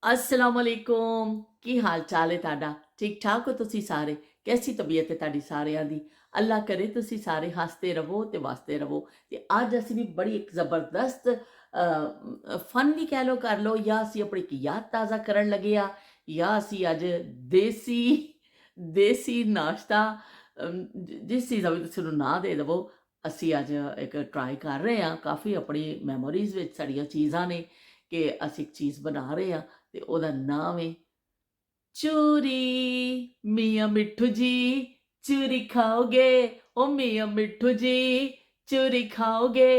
अस्सलाम वालेकुम की हाल चाल है ਤੁਹਾਡਾ ठीक ठाक हो ਤੁਸੀਂ ਸਾਰੇ कैसी तबीयत है ਤੁਹਾਡੀ ਸਾਰਿਆਂ ਦੀ ਅੱਲਾ ਕਰੇ ਤੁਸੀਂ ਸਾਰੇ ਹੱਸਦੇ ਰਹੋ ਤੇ ਵਸਦੇ ਰਹੋ ਤੇ ਅੱਜ ਅਸੀਂ ਵੀ ਬੜੀ ਇੱਕ ਜ਼ਬਰਦਸਤ ਫਨ ਵੀ ਕਹਿ ਲੋ ਕਰ ਲੋ ਜਾਂ ਅਸੀਂ ਆਪਣੀ ਕੀ ਯਾਦ ਤਾਜ਼ਾ ਕਰਨ ਲੱਗੇ ਆ ਜਾਂ ਅਸੀਂ ਅੱਜ ਦੇਸੀ ਦੇਸੀ ਨਾਸ਼ਤਾ ਜਿਸ ਚੀਜ਼ ਦਾ ਵੀ ਤੁਸੀਂ ਨੂੰ ਨਾਂ ਦੇ ਦੇਵੋ ਅਸੀਂ ਅੱਜ ਇੱਕ ਟਰਾਈ ਕਰ ਰਹੇ ਹਾਂ ਕਾਫੀ ਆਪਣੀ ਮੈਮੋਰੀਜ਼ ਵਿੱਚ ਸਾਡੀਆਂ ਚੀਜ਼ਾਂ ਨੇ ਕਿ ਅਸੀਂ ਇੱਕ ਚੀਜ਼ ਬਣਾ ਰਹੇ ਹਾਂ ਤੇ ਉਹਦਾ ਨਾਮ ਹੈ चूरी। मियाँ मिट्ठू जी चूरी खाओगे? ओ मियाँ मिट्ठू जी चूरी खाओगे?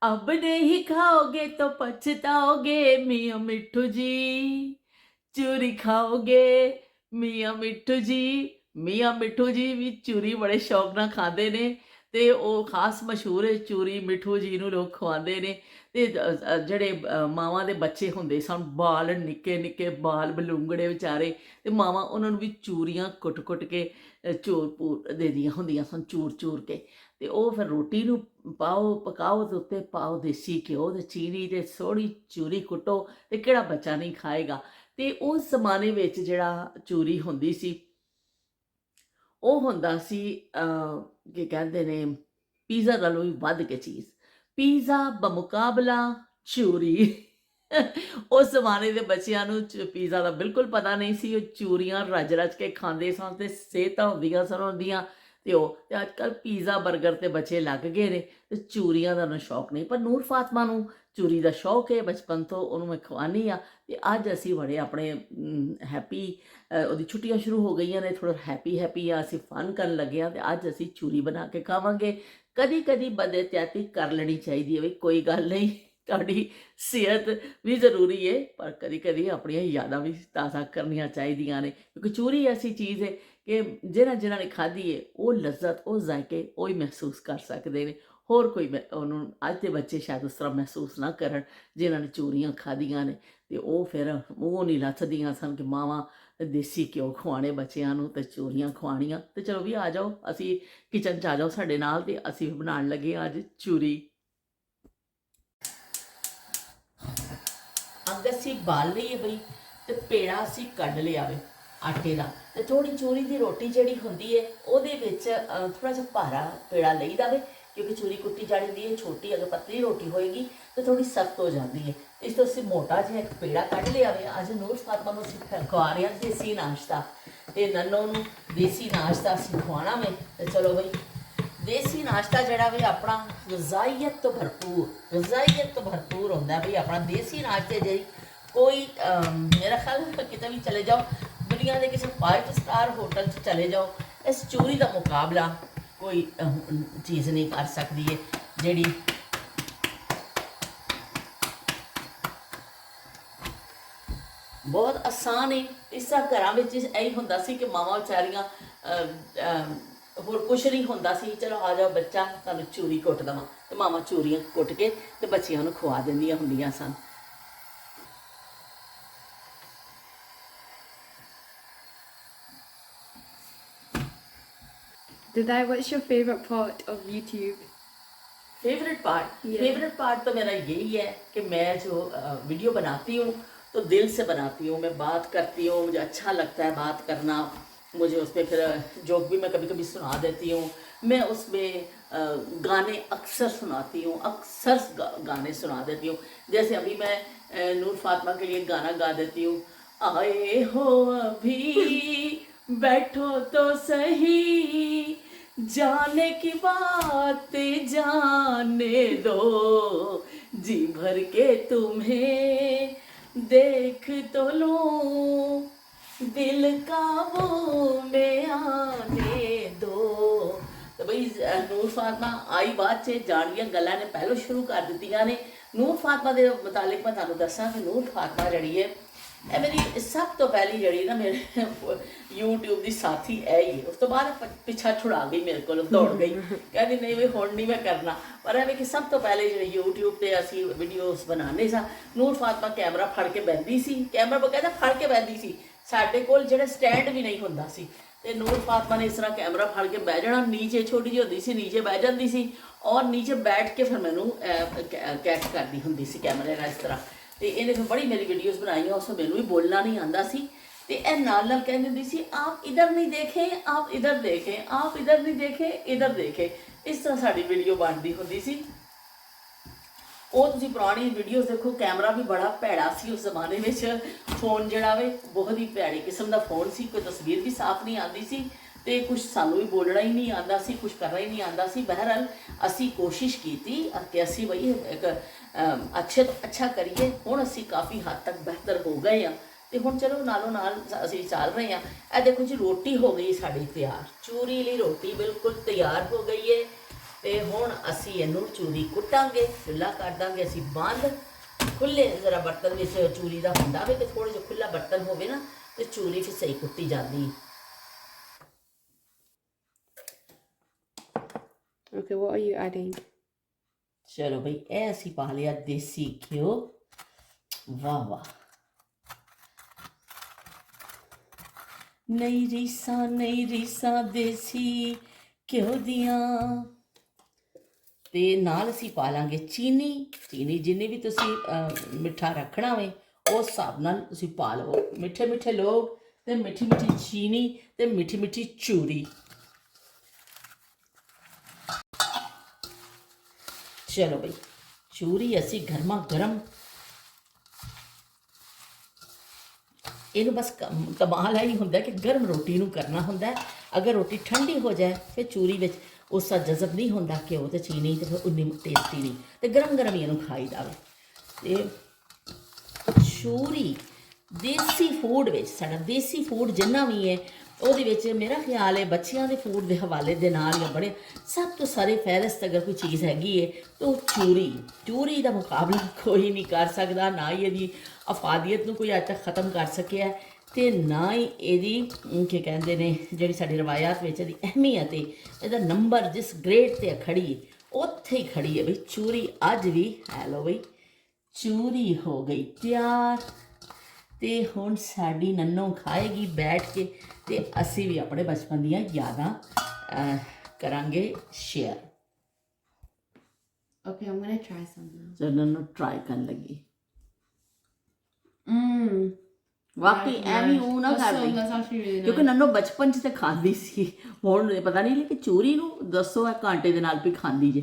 अब नहीं खाओगे तो पछताओगे मियाँ मिट्ठू जी चूरी खाओगे? मियाँ मिट्ठू जी भी चूरी बड़े शौक ਨਾਲ ਖਾਂਦੇ ਨੇ ਤੇ ਉਹ ਖਾਸ ਮਸ਼ਹੂਰ ਹੈ ਚੂਰੀ ਮਿੱਠੂ ਜੀ ਨੂੰ ਲੋਕ ਖਵਾਉਂਦੇ ਨੇ ਤੇ ਜਿਹੜੇ ਮਾਵਾਂ ਦੇ ਬੱਚੇ ਹੁੰਦੇ ਸਨ ਬਾਲ ਨਿੱਕੇ ਨਿੱਕੇ ਬਾਲ ਬਲੂੰਗੜੇ ਵਿਚਾਰੇ ਤੇ ਮਾਵਾਂ ਉਹਨਾਂ ਨੂੰ ਵੀ ਚੂਰੀਆਂ ਕੁੱਟ-ਕੁੱਟ ਕੇ ਚੂਰ ਪੂਰ ਦੇਦੀਆਂ ਹੁੰਦੀਆਂ ਸਨ ਚੂਰ ਕੇ ਤੇ ਉਹ ਫਿਰ ਰੋਟੀ ਨੂੰ ਪਾਓ ਪਕਾਓ ਤੇ ਉੱਤੇ ਪਾਓ ਦੇਸੀ ਘਿਓ ਤੇ ਚੀਨੀ ਤੇ ਸੋਹਣੀ ਚੂਰੀ ਕੁੱਟੋ ਤੇ ਕਿਹੜਾ ਬੱਚਾ ਨਹੀਂ ਖਾਏਗਾ। ਤੇ ਉਸ ਜ਼ਮਾਨੇ ਵਿੱਚ ਜਿਹੜਾ ਚੂਰੀ ਹੁੰਦੀ ਸੀ ਉਹ ਹੁੰਦਾ ਸੀ ਕੀ ਕਹਿੰਦੇ ਨੇ ਪੀਜ਼ਾ ਨਾਲੋਂ ਵੀ ਵੱਧ ਕੇ ਚੀਜ਼ ਪੀਜ਼ਾ ਬਮੁਕਾਬਲਾ ਚੂਰੀ ਉਸ ਜ਼ਮਾਨੇ ਦੇ ਬੱਚਿਆਂ ਨੂੰ ਪੀਜ਼ਾ ਦਾ ਬਿਲਕੁਲ ਪਤਾ ਨਹੀਂ ਸੀ ਉਹ ਚੂਰੀਆਂ ਰੱਜ ਰੱਜ ਕੇ ਖਾਂਦੇ ਸਨ ਤੇ ਸਿਹਤਾਂ ਹੁੰਦੀਆਂ ਸਨ ਉਹਦੀਆਂ ਤੇ ਉਹ ਤੇ ਅੱਜ ਕੱਲ੍ਹ ਪੀਜ਼ਾ 버ਗਰ ਤੇ ਬੱਚੇ ਲੱਗ ਗਏ ਨੇ ਤੇ ਚੂਰੀਆਂ ਦਾ ਨਾ ਸ਼ੌਕ ਨਹੀਂ ਪਰ ਨੂਰ ਫਾਤਮਾ ਨੂੰ ਚੂਰੀ ਦਾ ਸ਼ੌਕ ਹੈ ਬਚਪਨ ਤੋਂ ਉਹਨੂੰ ਮੈਂ ਖਵਾਉਂਦੀ ਆ ਤੇ ਅੱਜ ਅਸੀਂ ਬੜੇ ਆਪਣੇ ਹੈਪੀ ਉਹਦੀ ਛੁੱਟੀਆਂ ਸ਼ੁਰੂ ਹੋ ਗਈਆਂ ਨੇ ਥੋੜਾ ਹੈਪੀ ਆ ਅਸੀਂ ਫਨ ਕਰਨ ਲੱਗੇ ਆ ਤੇ ਅੱਜ ਅਸੀਂ ਚੂਰੀ ਬਣਾ ਕੇ ਖਾਵਾਂਗੇ। ਕਦੀ ਕਦੀ ਬੰਦੇ ਤਿਆਰੀ ਕਰ ਲੈਣੀ ਚਾਹੀਦੀ ਹੈ ਵੀ ਕੋਈ ਗੱਲ ਨਹੀਂ ਤੁਹਾਡੀ ਸਿਹਤ ਵੀ ਜ਼ਰੂਰੀ ਹੈ ਪਰ ਕਦੀ ਕਦੀ ਆਪਣੀਆਂ ਯਾਦਾਂ ਵੀ ਤਾਜ਼ਾ ਕਰਨੀਆਂ ਚਾਹੀਦੀਆਂ ਨੇ ਕਿਉਂਕਿ ਚੂਰੀ ਐਸੀ ਚੀਜ਼ ਹੈ ਕਿ ਜਿਨ੍ਹਾਂ ਨੇ ਖਾਧੀ ਹੈ ਉਹ ਲਜ਼ਤ ਉਹ ਜ਼ਾਇਕੇ ਉਹ ਹੀ ਮਹਿਸੂਸ ਕਰ ਸਕਦੇ ਨੇ ਹੋਰ ਕੋਈ ਉਹਨੂੰ ਅੱਜ ਦੇ ਬੱਚੇ ਸ਼ਾਇਦ ਉਸ ਤਰ੍ਹਾਂ ਮਹਿਸੂਸ ਨਾ ਕਰਨ ਜਿਨ੍ਹਾਂ ਨੇ ਚੂਰੀਆਂ ਖਾਧੀਆਂ ਨੇ ਤੇ ਉਹ ਫਿਰ ਉਹ ਨਹੀਂ ਲੱਥਦੀਆਂ ਸਨ ਕਿ ਮਾਵਾਂ ਦੇਸੀ ਘਿਓ ਖਵਾਉਣੇ ਬੱਚਿਆਂ ਨੂੰ ਤੇ ਚੂਰੀਆਂ ਖਵਾਉਣੀਆਂ ਤੇ ਚਲੋ ਵੀ ਆ ਜਾਓ ਅਸੀਂ ਕਿਚਨ 'ਚ ਆ ਜਾਓ ਸਾਡੇ ਨਾਲ ਤੇ ਅਸੀਂ ਵੀ ਬਣਾਉਣ ਲੱਗੇ ਅੱਜ ਚੂਰੀ। ਅੱਗ ਅਸੀਂ ਬਾਲ ਲਈਏ ਬਈ ਤੇ ਪੇੜਾ ਅਸੀਂ ਕੱਢ ਲਿਆ ਵੇ ਆਟੇ ਦਾ ਤੇ ਥੋੜੀ ਚੂਰੀ ਦੀ ਰੋਟੀ ਜਿਹੜੀ ਹੁੰਦੀ ਹੈ ਉਹਦੇ ਵਿੱਚ ਥੋੜਾ ਜਿਹਾ ਭਾਰਾ ਪੇੜਾ ਲਈਦਾ ਵੇ ਕਿਉਂਕਿ ਚੂਰੀ ਕੁੱਟੀ ਜਾਣੀ ਹੁੰਦੀ ਹੈ ਛੋਟੀ ਅਗਰ ਪਤਲੀ ਰੋਟੀ ਹੋਏਗੀ ਤਾਂ ਥੋੜੀ ਸਖਤ ਹੋ ਜਾਂਦੀ ਹੈ ਇਸ ਤੋਂ ਅਸੀਂ ਮੋਟਾ ਜਿਹਾ ਇੱਕ ਪੇੜਾ ਕੱਢ ਲਿਆ ਵੇ। ਅੱਜ ਨੂਰ ਫਾਤਮਾ ਨੂੰ ਅਸੀਂ ਖਵਾ ਰਹੇ ਹਾਂ ਦੇਸੀ ਨਾਸ਼ਤਾ ਤੇ ਨੰਨੋ ਨੂੰ ਦੇਸੀ ਨਾਸ਼ਤਾ ਅਸੀਂ ਖਵਾਉਣਾ ਵੇ ਤੇ ਚਲੋ ਬਈ ਦੇਸੀ ਨਾਸ਼ਤਾ ਜਿਹੜਾ ਵੀ ਆਪਣਾ ਗਜ਼ਾਈਅਤ ਤੋਂ ਭਰਪੂਰ ਹੁੰਦਾ ਵੀ ਆਪਣਾ ਦੇਸੀ ਨਾਸ਼ਤੇ ਜਿਹੜੀ ਕੋਈ ਮੇਰਾ ਖਿਆਲ ਕਿਤੇ ਵੀ ਚਲੇ ਜਾਓ ਦੁਨੀਆ ਦੇ ਕਿਸੇ 5 ਸਟਾਰ ਹੋਟਲ 'ਚ ਚਲੇ ਜਾਓ ਇਸ ਚੂਰੀ ਦਾ ਮੁਕਾਬਲਾ ਕੋਈ ਚੀਜ਼ ਨਹੀਂ ਕਰ ਸਕਦੀ ਹੈ ਜਿਹੜੀ ਬਹੁਤ ਆਸਾਨ ਹੈ। ਇਸ ਤਰ੍ਹਾਂ ਘਰਾਂ ਵਿੱਚ ਇਹੀ ਹੁੰਦਾ ਸੀ ਕਿ ਮਾਵਾਂ ਵਿਚਾਰੀਆਂ ਹੋਰ ਕੁਛ ਨਹੀਂ ਹੁੰਦਾ ਸੀ ਚਲੋ ਆ ਜਾਓ ਬੱਚਾ ਤੁਹਾਨੂੰ ਚੂਰੀ ਕੁੱਟ ਦੇਵਾਂ ਤੇ ਮਾਵਾਂ ਚੂਰੀਆਂ ਕੁੱਟ ਕੇ ਤੇ ਬੱਚਿਆਂ ਨੂੰ ਖਵਾ ਦਿੰਦੀਆਂ ਹੁੰਦੀਆਂ ਸਨ। Didai, what's your favorite part of YouTube? Favourite part तो मेरा यही है कि मैं जो वीडियो बनाती हूँ तो दिल से बनाती हूँ मैं बात करती हूँ मुझे अच्छा लगता है बात करना मुझे उसमें फिर जोक भी मैं कभी कभी सुना देती हूँ मैं उसमें गाने अक्सर सुनाती हूँ गाने सुना देती हूँ जैसे अभी मैं नूर फातिमा के लिए गाना गा देती हूँ आए हो अभी बैठो तो सही जाने की बात जाने दो जी भर के तुम्हें देख तो लूं दिल काबू में आने दो। तो भाई ਨੂਰ ਫਾਤਮਾ ਆਈ ਬਾਅਦ 'ਚ ਜਾਣੀਆਂ ਗੱਲਾਂ ਨੇ ਪਹਿਲਾਂ ਸ਼ੁਰੂ ਕਰ ਦਿੱਤੀਆਂ ਨੇ। ਨੂਰ ਫਾਤਮਾ ਦੇ ਮੁਤਾਲਿਕ ਮੈਂ ਤੁਹਾਨੂੰ ਦੱਸਾਂ ਕਿ ਨੂਰ ਫਾਤਮਾ ਜਿਹੜੀ ਹੈ ਇਹ ਮੇਰੀ ਸਭ ਤੋਂ ਪਹਿਲੀ ਜਿਹੜੀ ਨਾ ਮੇਰੇ YouTube ਦੀ ਸਾਥੀ ਇਹ ਹੀ ਹੈ। ਉਸ ਤੋਂ ਬਾਅਦ ਪਿੱਛਾ ਛੁਡਾ ਗਈ ਮੇਰੇ ਕੋਲ ਦੌੜ ਗਈ ਕਹਿੰਦੀ ਨਹੀਂ ਵੀ ਹੁਣ ਨਹੀਂ ਮੈਂ ਕਰਨਾ ਪਰ ਐਵੇਂ ਕਿ ਸਭ ਤੋਂ ਪਹਿਲੇ ਜਿਹੜੇ YouTube 'ਤੇ ਅਸੀਂ ਵੀਡੀਓਜ਼ ਬਣਾਉਂਦੇ ਸਾਂ ਨੂਰ ਫਾਤਮਾ ਕੈਮਰਾ ਫੜ ਕੇ ਬਹਿੰਦੀ ਸੀ ਕੈਮਰਾ ਬਕਾਇਦਾ ਫੜ ਕੇ ਬਹਿੰਦੀ ਸੀ ਸਾਡੇ ਕੋਲ ਜਿਹੜਾ ਸਟੈਂਡ ਵੀ ਨਹੀਂ ਹੁੰਦਾ ਸੀ ਤੇ ਨੂਰ ਫਾਤਮਾ ਨੇ ਇਸ ਤਰ੍ਹਾਂ ਕੈਮਰਾ ਫੜ ਕੇ ਬਹਿ ਜਾਣਾ ਨੀਚੇ ਛੋਟੀ ਜਿਹੀ ਹੁੰਦੀ ਸੀ ਨੀਚੇ ਬਹਿ ਜਾਂਦੀ ਸੀ ਔਰ ਨੀਚੇ ਬੈਠ ਕੇ ਫਿਰ ਮੈਨੂੰ ਕੈਚ ਕਰਦੀ ਹੁੰਦੀ ਸੀ ਕੈਮਰੇ ਨਾਲ ਇਸ ਤਰ੍ਹਾਂ ਤੇ ਇਹਨੇ ਫਿਰ ਬੜੀ ਮੇਰੀ ਵੀਡੀਓਜ਼ ਬਣਾਈਆਂ, ਉਸ ਮੈਨੂੰ ਵੀ ਬੋਲਣਾ ਨਹੀਂ ਆਉਂਦਾ ਸੀ ਤੇ ਇਹ ਨਾਲ ਨਾਲ ਕਹਿੰਦੀ ਹੁੰਦੀ ਸੀ ਆਪ ਇਧਰ ਨਹੀਂ ਦੇਖੇ, ਆਪ ਇਧਰ ਦੇਖੇ, ਆਪ ਇਧਰ ਨਹੀਂ ਦੇਖੇ, ਇਧਰ ਦੇਖੇ। ਇਸ ਤਰ੍ਹਾਂ ਸਾਡੀ ਵੀਡੀਓ ਬਣਦੀ ਹੁੰਦੀ ਸੀ। ਉਹ ਤੁਸੀਂ ਪੁਰਾਣੀ ਵੀਡੀਓਜ਼ ਦੇਖੋ, ਕੈਮਰਾ ਵੀ ਬੜਾ ਭੈੜਾ ਸੀ ਉਸ ਜ਼ਮਾਨੇ ਵਿੱਚ। ਫੋਨ ਜਿਹੜਾ ਵੇ ਬਹੁਤ ਹੀ ਭੈੜੀ ਕਿਸਮ ਦਾ ਫੋਨ ਸੀ, ਕੋਈ ਤਸਵੀਰ ਵੀ ਸਾਫ਼ ਨਹੀਂ ਆਉਂਦੀ ਸੀ ਤੇ ਕੁਝ ਸਾਨੂੰ ਵੀ ਬੋਲਣਾ ਹੀ ਨਹੀਂ ਆਉਂਦਾ ਸੀ, ਕੁਝ ਕਰਨਾ ਹੀ ਨਹੀਂ ਆਉਂਦਾ ਸੀ। ਬਹਰਹਾਲ ਅਸੀਂ ਕੋਸ਼ਿਸ਼ ਕੀਤੀ ਕਿ ਅਸੀਂ ਬਈ ਇੱਕ ਅੱਛੇ ਤੋਂ ਅੱਛਾ ਕਰੀਏ। ਹੁਣ ਅਸੀਂ ਕਾਫੀ ਹੱਦ ਤੱਕ ਬਿਹਤਰ ਹੋ ਗਏ ਹਾਂ ਤੇ ਹੁਣ ਚਲੋ ਨਾਲੋਂ ਨਾਲ ਅਸੀਂ ਚੱਲ ਰਹੇ ਹਾਂ। ਇਹ ਦੇਖੋ ਜੀ, ਰੋਟੀ ਹੋ ਗਈ ਸਾਡੀ ਤਿਆਰ, ਚੂਰੀ ਲਈ ਰੋਟੀ ਬਿਲਕੁਲ ਤਿਆਰ ਹੋ ਗਈ ਹੈ ਤੇ ਹੁਣ ਅਸੀਂ ਇਹਨੂੰ ਚੂਰੀ ਕੁੱਟਾਂਗੇ, ਚੁੱਲ੍ਹਾ ਕਰ ਦਾਂਗੇ ਅਸੀਂ ਬੰਦ। ਖੁੱਲੇ ਜ਼ਰਾ ਬਰਤਨ ਵਿੱਚ ਚੂਰੀ ਦਾ ਹੁੰਦਾ ਵੇ, ਤੇ ਥੋੜ੍ਹਾ ਜਿਹਾ ਖੁੱਲਾ ਬਰਤਨ ਹੋਵੇ ਨਾ ਤੇ ਚੂਰੀ ਫਿਰ ਸਹੀ ਕੁੱਟੀ ਜਾਂਦੀ। Okay, what are you adding? ਚਲੋ ਬਈ, ਇਹ ਅਸੀਂ ਪਾ ਲਿਆ ਦੇਸੀ ਘਿਓ। ਵਾਹ ਵਾਹ, ਨਹੀਂ ਰੀਸਾਂ ਦੇਸੀ ਘਿਓ ਦੀਆਂ। ਤੇ ਨਾਲ ਅਸੀਂ ਪਾ ਲਾਂਗੇ ਚੀਨੀ ਜਿੰਨੀ ਵੀ ਤੁਸੀਂ ਮਿੱਠਾ ਰੱਖਣਾ ਵੇ ਉਸ ਹਿਸਾਬ ਨਾਲ ਤੁਸੀਂ ਪਾ ਲਵੋ। ਮਿੱਠੇ ਲੋਕ ਤੇ ਮਿੱਠੀ ਚੀਨੀ ਤੇ ਮਿੱਠੀ ਚੂਰੀ। ਚਲੋ ਬਈ, ਚੂਰੀ ਅਸੀਂ ਗਰਮਾ ਗਰਮ, ਇਹਨੂੰ ਬਸ ਕਮਾਲ ਹੀ ਹੁੰਦਾ ਕਿ ਗਰਮ ਰੋਟੀ ਨੂੰ ਕਰਨਾ ਹੁੰਦਾ। ਅਗਰ ਰੋਟੀ ਠੰਡੀ ਹੋ ਜਾਏ ਫਿਰ ਚੂਰੀ ਵਿੱਚ ਉਸ ਦਾ ਜਜ਼ਬ ਨਹੀਂ ਹੁੰਦਾ ਘਿਓ ਤੇ ਚੀਨੀ, ਤੇ ਫਿਰ ਉਨੀ ਟੇਸਟੀ ਨਹੀਂ। ਤੇ ਗਰਮ ਹੀ ਇਹਨੂੰ ਖਾਈ ਜਾਵੇ। ਤੇ ਚੂਰੀ ਦੇਸੀ ਫੂਡ ਵਿੱਚ, ਸਾਡਾ ਦੇਸੀ ਫੂਡ ਜਿੰਨਾ ਵੀ ਹੈ ਉਹਦੇ ਵਿੱਚ ਮੇਰਾ ਖਿਆਲ ਹੈ ਬੱਚਿਆਂ ਦੇ ਫੂਡ ਦੇ ਹਵਾਲੇ ਦੇ ਨਾਲ ਜਾਂ ਬੜੇ ਸਭ ਤੋਂ ਸਾਰੇ ਫਹਿਰਿਸਤ ਅਗਰ ਕੋਈ ਚੀਜ਼ ਹੈਗੀ ਹੈ ਤਾਂ ਉਹ ਚੂਰੀ ਦਾ ਮੁਕਾਬਲਾ ਕੋਈ ਨਹੀਂ ਕਰ ਸਕਦਾ। ਨਾ ਹੀ ਇਹਦੀ ਅਫਾਦੀਅਤ ਨੂੰ ਕੋਈ ਅੱਜ ਤੱਕ ਖ਼ਤਮ ਕਰ ਸਕਿਆ ਤੇ ਨਾ ਹੀ ਇਹਦੀ ਕੀ ਕਹਿੰਦੇ ਨੇ ਜਿਹੜੀ ਸਾਡੀ ਰਵਾਇਤ ਵਿੱਚ ਇਹਦੀ ਅਹਿਮੀਅਤ ਹੈ, ਇਹਦਾ ਨੰਬਰ ਜਿਸ ਗ੍ਰੇਡ 'ਤੇ ਖੜੀ ਉੱਥੇ ਹੀ ਖੜੀ ਹੈ ਬਈ ਚੂਰੀ ਅੱਜ ਵੀ। ਹੈਲੋ ਬਈ, ਚੂਰੀ ਹੋ ਗਈ ਤਿਆਰ ਤੇ ਹੁਣ ਸਾਡੀ ਨੰਨੋ ਖਾਏਗੀ ਬੈਠ ਕੇ ਤੇ ਅਸੀਂ ਵੀ ਆਪਣੇ ਬਚਪਨ ਦੀਆਂ ਯਾਦਾਂ ਕਰਾਂਗੇ share. Okay, I'm gonna try some now. ਜਦ ਨੰਨੋ ਟਰਾਈ ਕਰਨ ਲੱਗੀ, ਵਾਕਈ ਐਵੇਂ ਉਹ ਨਾ That's ਕਰਦੀ, actually really nice. ਕਿਉਂਕਿ ਨੰਨੋ ਬਚਪਨ 'ਚ ਤੇ ਖਾਂਦੀ ਸੀ, ਹੁਣ ਪਤਾ ਨਹੀਂ ਲੇਕਿਨ ਚੂਰੀ ਨੂੰ ਦੱਸੋ ਇਹ ਕਾਂਟੇ ਦੇ ਨਾਲ ਵੀ ਖਾਂਦੀ ਜੇ।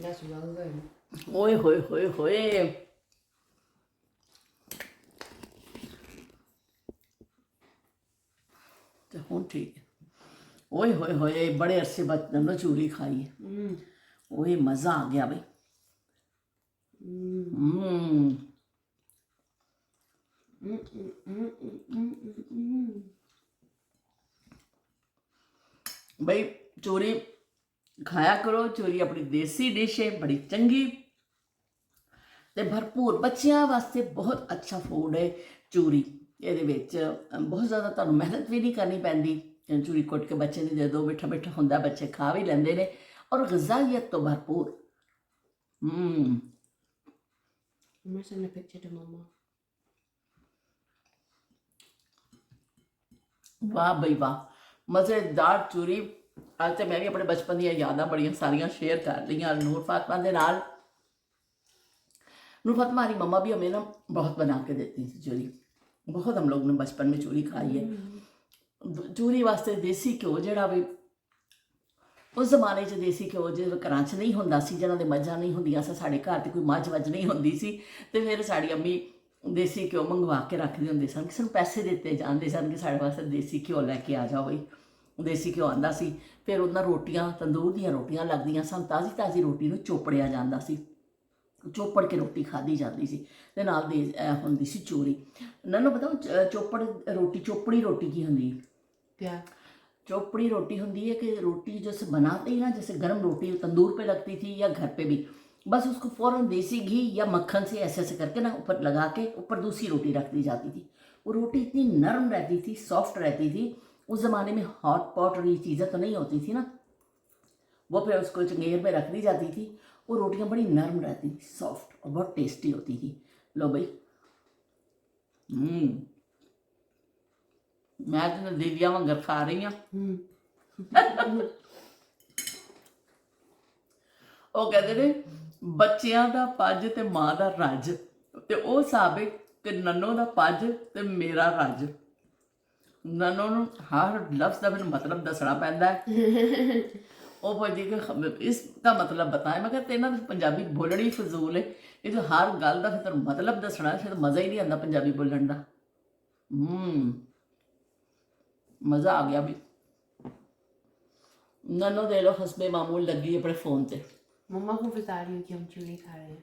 That's well good. ਓਏ ਹੋਏ ਤੇ ਹੁਣ ਠੀਕ ਹੈ। ਓਏ ਹੋਏ ਬੜੇ ਅਰਸੇ ਬਾਅਦ ਨੰਨੋ ਚੂਰੀ ਖਾਈ ਹੈ। ਓਏ ਮਜ਼ਾ ਆ ਗਿਆ ਬਈ। ਬਈ ਚੂਰੀ ਖਾਇਆ ਕਰੋ, ਚੂਰੀ ਆਪਣੀ ਦੇਸੀ ਡਿਸ਼ ਹੈ, ਬੜੀ ਚੰਗੀ ਤੇ ਭਰਪੂਰ, ਬੱਚਿਆਂ ਵਾਸਤੇ ਬਹੁਤ ਅੱਛਾ ਫੂਡ ਹੈ ਚੂਰੀ। ਇਹਦੇ ਵਿੱਚ ਬਹੁਤ ਜ਼ਿਆਦਾ ਤੁਹਾਨੂੰ ਮਿਹਨਤ ਵੀ ਨਹੀਂ ਕਰਨੀ ਪੈਂਦੀ। ਚੂਰੀ ਕੁੱਟ ਕੇ ਬੱਚੇ ਨੂੰ ਦੇ ਦਿਓ, ਮਿੱਠਾ ਹੁੰਦਾ, ਬੱਚੇ ਖਾ ਵੀ ਲੈਂਦੇ ਨੇ ਔਰ ਗ਼ਜ਼ਾਈਅਤ ਤੋਂ ਭਰਪੂਰ। I'm gonna send a picture to Mama. ਵਾਹ ਬਈ ਵਾਹ, ਮਜ਼ੇਦਾਰ ਚੂਰੀ। ਅੱਜ ਤੇ ਮੈਂ ਵੀ ਆਪਣੇ ਬਚਪਨ ਦੀਆਂ ਯਾਦਾਂ ਬੜੀਆਂ ਸਾਰੀਆਂ ਸ਼ੇਅਰ ਕਰ ਲਈਆਂ ਨੂਰ ਫਾਤਮਾ ਦੇ ਨਾਲ। नूर फातिमा हमारी मम्मा भी हमें ना बहुत बना के देती थी चूरी, बहुत हम लोग ने बचपन में चूरी खाई है। चूरी वास्ते देसी घ्यो जिहड़ा भी उस जमाने च देसी घ्यो जो घर च नहीं होंदा सी, जिन्हां दे मझां नहीं होंदियां सी, साडे घर ते कोई मझ नहीं होंदी सी, ते फिर साडी अम्मी देसी घ्यो मंगवा के रखदे हुंदे सन, कि सानूं पैसे दित्ते जांदे सन कि साडे वास्ते देसी घ्यो लैके आ जाओ बई। देसी घ्यो आंदा सी, फिर उन्हां रोटियां तंदूर दीयां रोटियां लगदियां सन, ताज़ी ताज़ी रोटी नूं चोपड़िया जांदा सी, चोपड़ के रोटी खाधी जाती सी ते नाल दे हुंदी सी चूरी। नन्नू बताओ चोपड़ी रोटी की हुंदी है? क्या? चोपड़ी रोटी होती है कि रोटी जैसे बनाते ही ना, जैसे गर्म रोटी तंदूर पे लगती थी या घर पे भी, बस उसको फ़ौरन देसी घी या मक्खन से ऐसे ऐसे करके ना ऊपर लगा के ऊपर दूसरी रोटी रख दी जाती थी। वो रोटी इतनी नरम रहती थी, सॉफ्ट रहती थी। उस ज़माने में हॉट पॉट और ये चीज़ें तो नहीं होती थी ना, वो फिर उसको चंगेर में रख दी जाती थी। वो रोटियां बड़ी नरम रहती थी, सॉफ्ट और बहुत टेस्टी होती थी। लो भाई, मैं तो दीदिया वांगर खा रही हूँ। ਉਹ ਕਹਿੰਦੇ ਨੇ ਬੱਚਿਆਂ ਦਾ ਪੱਜ ਤੇ ਮਾਂ ਦਾ ਰੱਜ, ਤੇ ਉਹ ਹਿਸਾਬ ਹੈ ਕਿ ਨੰਨੋ ਦਾ ਪੱਜ ਤੇ ਮੇਰਾ ਰੱਜ। ਨੰਨੋ ਨੂੰ ਹਰ ਲਫ਼ਜ਼ ਦਾ ਮੈਨੂੰ ਮਤਲਬ ਦੱਸਣਾ ਪੈਂਦਾ ਹੈ। ਉਹ ਪੁੱਛਦੀ ਕਿ ਇਸ ਦਾ ਮਤਲਬ ਬਤਾਏ। ਮੈਂ ਕਿਹਾ ਤੇਨਾਂ ਪੰਜਾਬੀ ਬੋਲਣੀ ਫਜ਼ੂਲ ਹੈ, ਇਹ ਜੋ ਹਰ ਗੱਲ ਦਾ ਫਿਰ ਤੈਨੂੰ ਮਤਲਬ ਦੱਸਣਾ, ਫਿਰ ਮਜ਼ਾ ਹੀ ਨਹੀਂ ਆਉਂਦਾ ਪੰਜਾਬੀ ਬੋਲਣ ਦਾ। ਮਜ਼ਾ ਆ ਗਿਆ ਵੀ। नन्नो दे लो हसबे मामूल लगी अपने फ़ोन से। मम्मा को बता रही हूँ कि हम चूड़ी खा रहे हैं।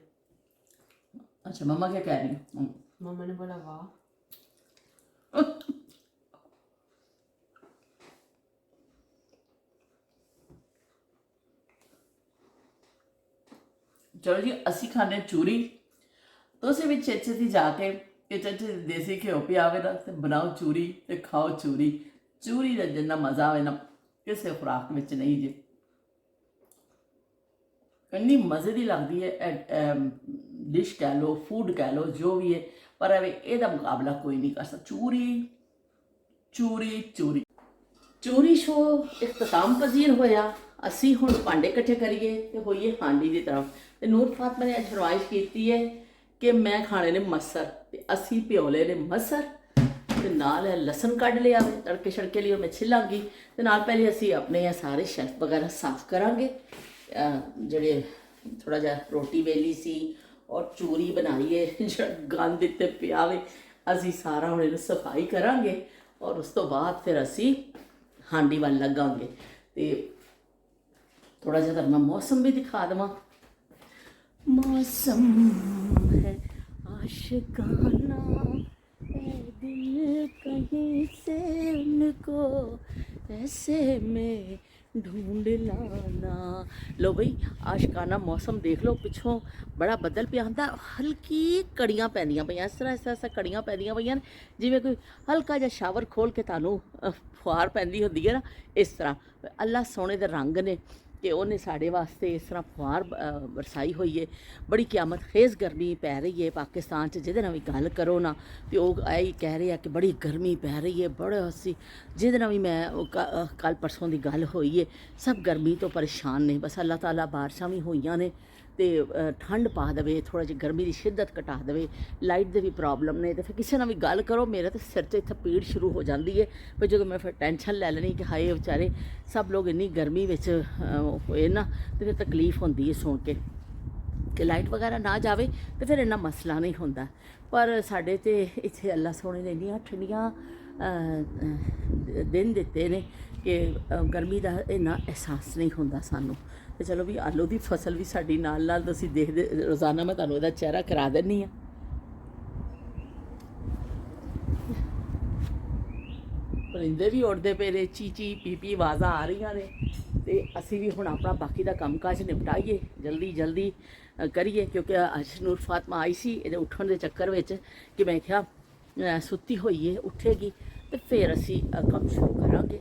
अच्छा मम्मा क्या कह रही है? मम्मा ने बोला वाह। चलो जी असी खाने चूरी, तुम भी छेती जाके किचन च देसी घ्यो पियावे ना ते बनाओ चूरी ते खाओ चूरी। चूरी का जिन्ना मज़ा आवे ना किसी खुराक में नहीं जे। इन्नी मज़े की लगती है डिश कह लो, फूड कह लो, जो भी है, पर एदा मुकाबला कोई नहीं कर सकता। चूरी चूरी चूरी चूरी शो इख्तिताम पजीर होया। असी हुण भांडे इकट्ठे करिए ते होइए हांडी की तरफ। ते नूर फातमा ने अज फरमाइश की है कि मैं खाने ने मसर, ते असी भ्योले ने मसर ते नाल लसन कढ़ लिया तड़के छड़के लिए मैं छिलांगी। ते नाल पहले असी अपने सारे शेल्फ वगैरह साफ करांगे, जड़े थोड़ा जा रोटी वेली सी और चूरी बनाई है जो गंद इत्ते पिया वे, असी सारा हुण इहनूं सफाई करांगे और उस तो बाद फिर असी हांडी वाल लगांगे। ते थोड़ा जा मैं मौसम भी दिखा देवां। मौसम है आशिकाना, दिल कहीं से उनको ऐसे में ढूंढ लाना। लो बई आशिकाना मौसम देख लो, पिछों बड़ा बदल पिया हुंदा, हल्की कड़ियां पैंदियां पईयां, इस तरह कड़ियां पैंदियां पईयां जिवें कोई हल्का जिहा शावर खोल के तुहानूं फुहार पैंदी हुंदी है ना, इस तरह। अल्लाह सोने दे रंग ने कि उन्हें साढ़े वास्ते इस तरह फुहार बरसाई हुई है। बड़ी क्यामत खेज़ गर्मी पै रही है पाकिस्तान च, जिहदे नाल भी गल करो ना तो वो यही कह रहे हैं कि बड़ी गर्मी पै रही है। बड़े असी जिहदे नाल भी मैं कल परसों की गल हुई है, सब गर्मी तो परेशान ने। बस अल्लाह ताला बारिशां भी होईयां ने ते ठंड पा देवे, थोड़ा जी गर्मी की शिद्दत घटा देवे। लाइट दे भी प्रॉब्लम ने, तो फिर किसी नाल भी गल करो मेरे तो सिर च इत्थे पीड़ शुरू हो जाती है। पर जो मैं फिर टेंशन लै लैनी कि हाए बेचारे सब लोग इन्नी गर्मी में होए ना, तो फिर तकलीफ होंदी है सुन के कि लाइट वगैरह ना जावे तो फिर इन्ना मसला नहीं होंदा। पर साढ़े तो इत्थे अल्लाह सोने ने इन्नियां ठंडियां दिन दिते ने कि गर्मी का इन्ना एहसास नहीं होंदा सानू। तो चलो भी आलू की फसल भी साड़ी नाल नाल तुसीं देखदे, रोज़ाना मैं तुहानूं इहदा चेहरा करा दिंदी हाँ। परिंदे भी उड़दे पे ने, ची ची पी पी आवाज़ां आ रही ने। तो असी भी हुण अपना बाकी का काम काज निपटाइए जल्दी जल्दी करिए, क्योंकि अज नूर फातमा आई सी ये उठण के चक्कर में कि मैं क्या सुत्ती हुई है उठेगी तो फिर असी काम शुरू करांगे,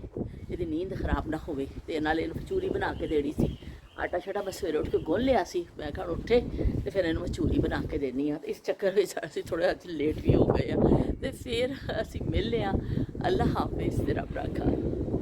ये नींद खराब ना होवे। ते नाले इहनूं चूरी बना के देनी सी। आटा शाटा मैं सवेरे उठ के गुन लिया सी, मैं कहा उठे तो फिर इन्हूं मैं चूरी बना के देनी हाँ। इस चक्कर में असी थोड़ा लेट भी हो गए हैं। तो फिर असी मिलने। अल्लाह हाफिज़, तेरा भरा।